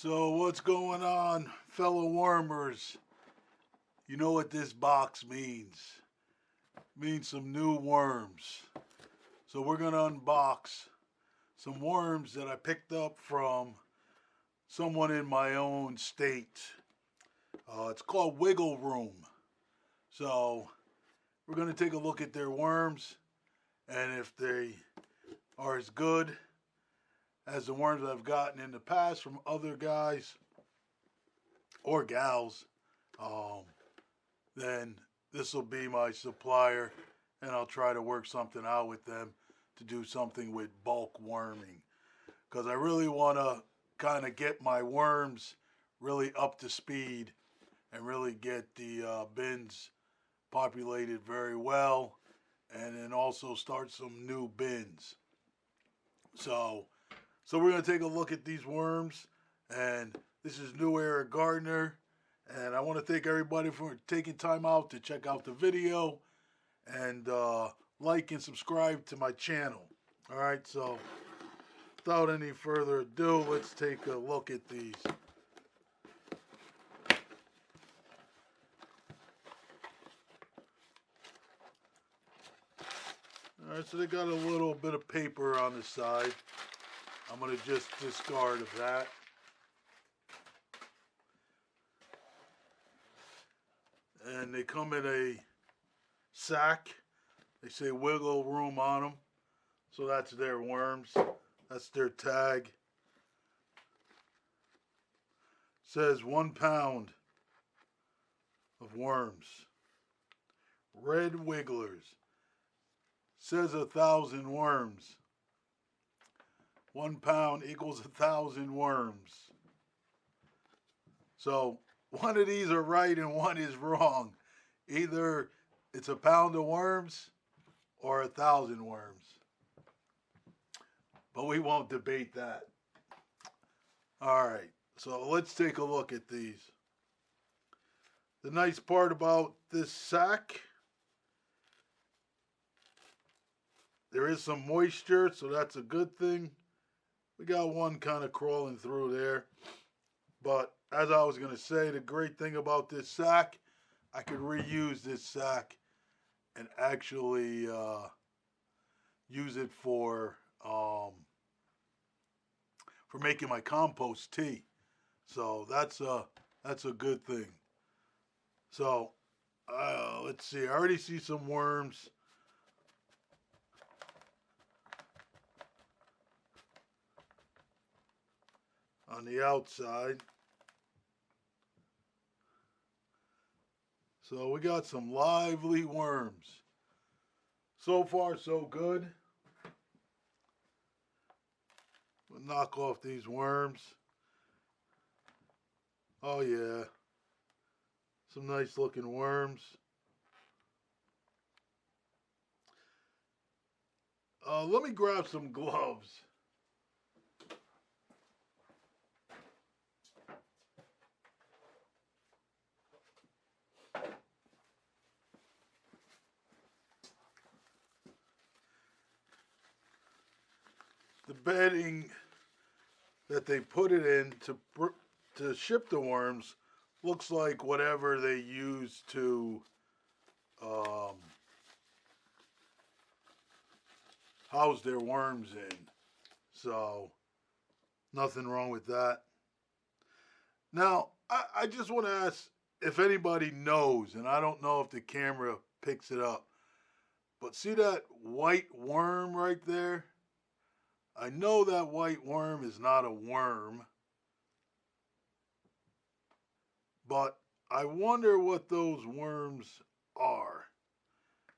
So what's going on, fellow wormers? You know what this box means. It means some new worms. So we're going to unbox some worms that I picked up from someone in my own state. It's called Wiggle Room. So we're going to take a look at their worms, and if they are as good as the worms I've gotten in the past from other guys or gals, then this will be my supplier, and I'll try to work something out with them to do something with bulk worming, because I really want to kind of get my worms really up to speed and really get the bins populated very well, and then also start some new bins. So we're going to take a look at these worms, and this is New Era Gardener, and I want to thank everybody for taking time out to check out the video and like and subscribe to my channel. All right, so without any further ado, let's take a look at these. All right, so they got a little bit of paper on the side. I'm going to just discard of that. And they come in a sack. They say Wiggle Room on them. So that's their worms. That's their tag. Says 1 pound of worms. Red Wigglers. Says 1,000 worms. 1 pound equals 1,000 worms. So one of these are right and one is wrong. Either it's a pound of worms or 1,000 worms. But we won't debate that. All right, so let's take a look at these. The nice part about this sack, there is some moisture, so that's a good thing. We got one kind of crawling through there. But as I was going to say, the great thing about this sack, I could reuse this sack and actually use it for making my compost tea. So that's a good thing. So let's see. I already see some worms. On the outside. So we got some lively worms. So far, so good. We'll knock off these worms. Oh yeah. Some nice looking worms. Let me grab some gloves. The bedding that they put it in to ship the worms looks like whatever they use to house their worms in. So nothing wrong with that. Now I just want to ask if anybody knows, and I don't know if the camera picks it up, but see that white worm right there? I know that white worm is not a worm, but I wonder what those worms are.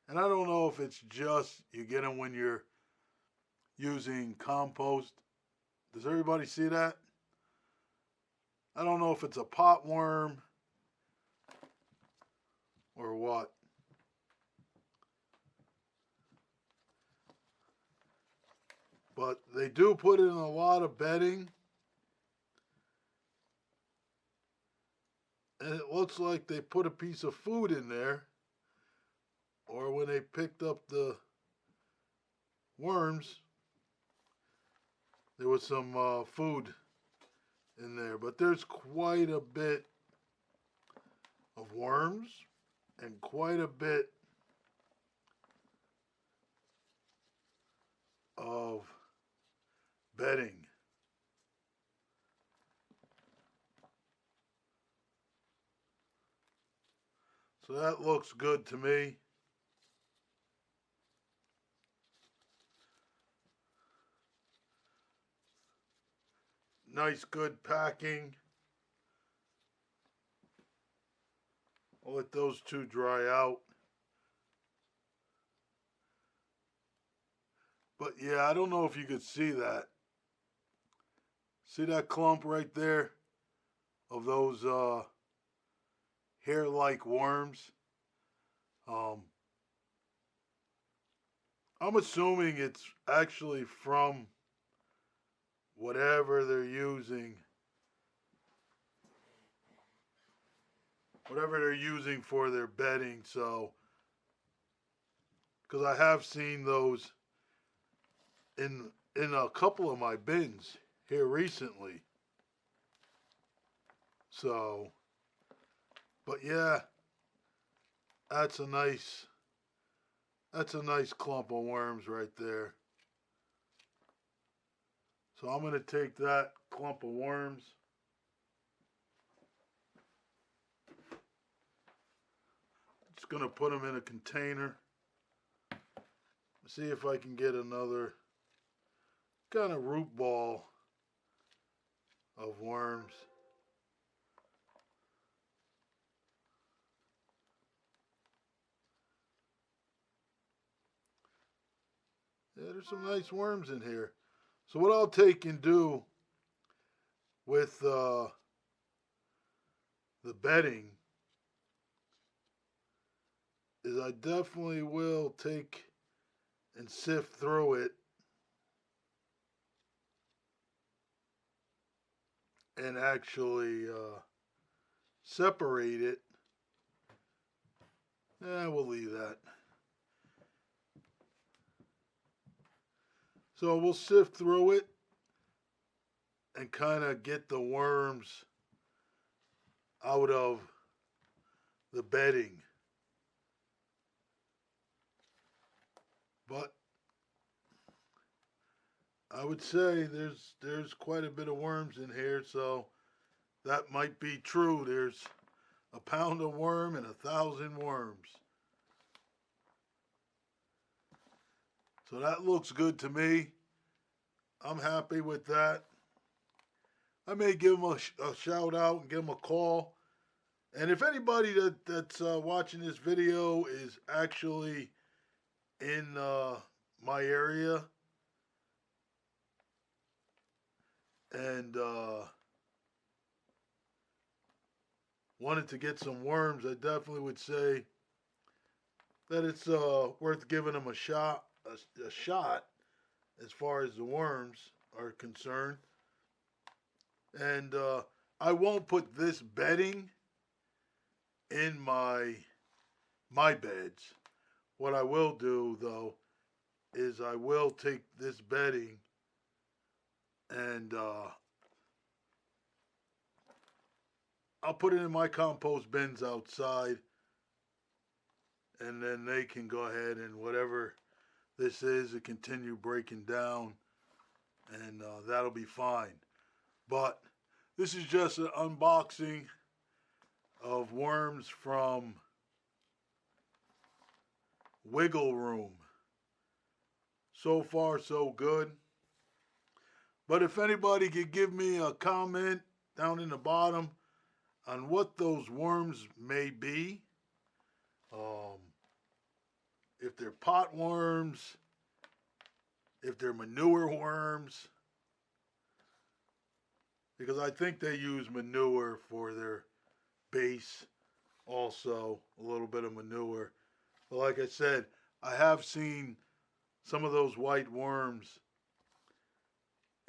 And I don't know if it's just you get them when you're using compost. Does everybody see that? I don't know if it's a pot worm or what. But they do put in a lot of bedding. And it looks like they put a piece of food in there. Or when they picked up the worms, there was some food in there. But there's quite a bit of worms and quite a bit of bedding. So that looks good to me. Nice, good packing. I'll let those two dry out. But yeah, I don't know if you could see that. See that clump right there of those hair-like worms? I'm assuming it's actually from whatever they're using. Whatever they're using for their bedding, so because I have seen those in a couple of my bins here recently. So, but yeah, that's a nice clump of worms right there. So I'm going to take that clump of worms, just going to put them in a container. See if I can get another kind of root ball of worms. Yeah, there's some nice worms in here. So what I'll take and do with the bedding is I definitely will take and sift through it and actually separate it. We'll leave that. So we'll sift through it and kind of get the worms out of the bedding. But I would say there's quite a bit of worms in here, so that might be true. There's a pound of worm and 1,000 worms. So that looks good to me. I'm happy with that. I may give them a shout out and give them a call. And if anybody that's watching this video is actually in my area and wanted to get some worms, I definitely would say that it's worth giving them a shot. A shot as far as the worms are concerned. And I won't put this bedding in my beds. What I will do though is I will take this bedding and I'll put it in my compost bins outside, and then they can go ahead and whatever this is, it continue breaking down, and that'll be fine. But this is just an unboxing of worms from Wiggle Room. So far, so good. But if anybody could give me a comment down in the bottom on what those worms may be, if they're pot worms, if they're manure worms, because I think they use manure for their base, also a little bit of manure. But like I said, I have seen some of those white worms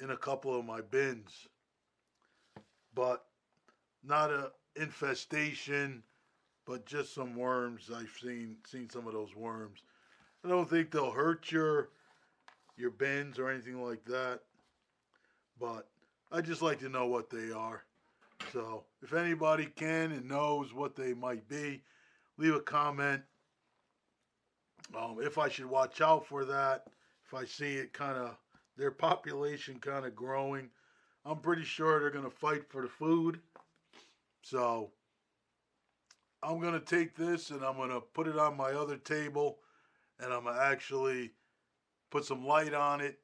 in a couple of my bins, but not a infestation, but just some worms. I've seen some of those worms. I don't think they'll hurt your bins or anything like that, but I just like to know what they are. So if anybody can and knows what they might be, leave a comment. If I should watch out for that, if I see it kind of, their population kind of growing, I'm pretty sure they're going to fight for the food. So I'm going to take this and I'm going to put it on my other table and I'm going to actually put some light on it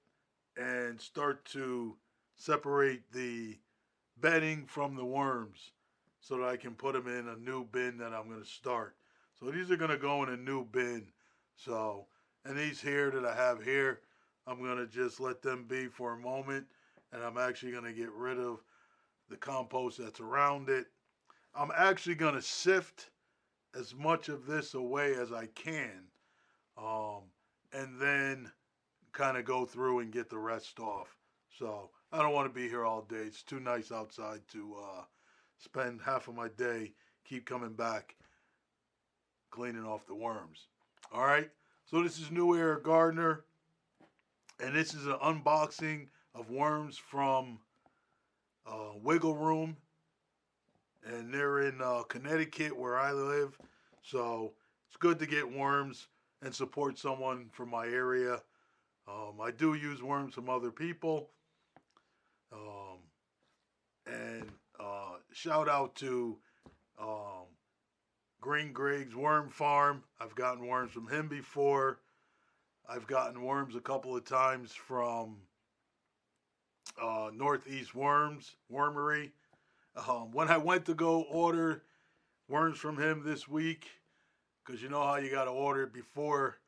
and start to separate the bedding from the worms so that I can put them in a new bin that I'm going to start. So these are going to go in a new bin. So, and these here that I have here, I'm going to just let them be for a moment, and I'm actually going to get rid of the compost that's around it. I'm actually going to sift as much of this away as I can, um, and then kind of go through and get the rest off. So I don't want to be here all day. It's too nice outside to spend half of my day keep coming back cleaning off the worms. All right. So this is New Era Gardener, and this is an unboxing of worms from Wiggle Room, and they're in Connecticut where I live. So it's good to get worms and support someone from my area. I do use worms from other people. And shout out to Green Greg's Worm Farm. I've gotten worms from him before. I've gotten worms a couple of times from Northeast Wormery. When I went to go order worms from him this week, because you know how you got to order it before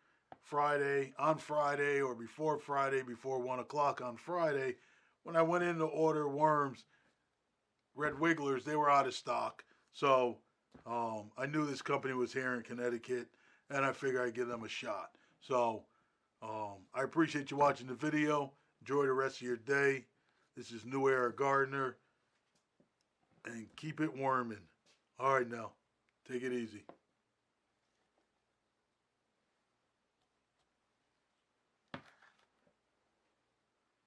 Friday, on Friday, or before Friday, before 1 o'clock on Friday. When I went in to order worms, Red Wigglers, they were out of stock. So I knew this company was here in Connecticut, and I figured I'd give them a shot. So I appreciate you watching the video. Enjoy the rest of your day. This is New Era Gardener, and keep it worming. All right, now, take it easy.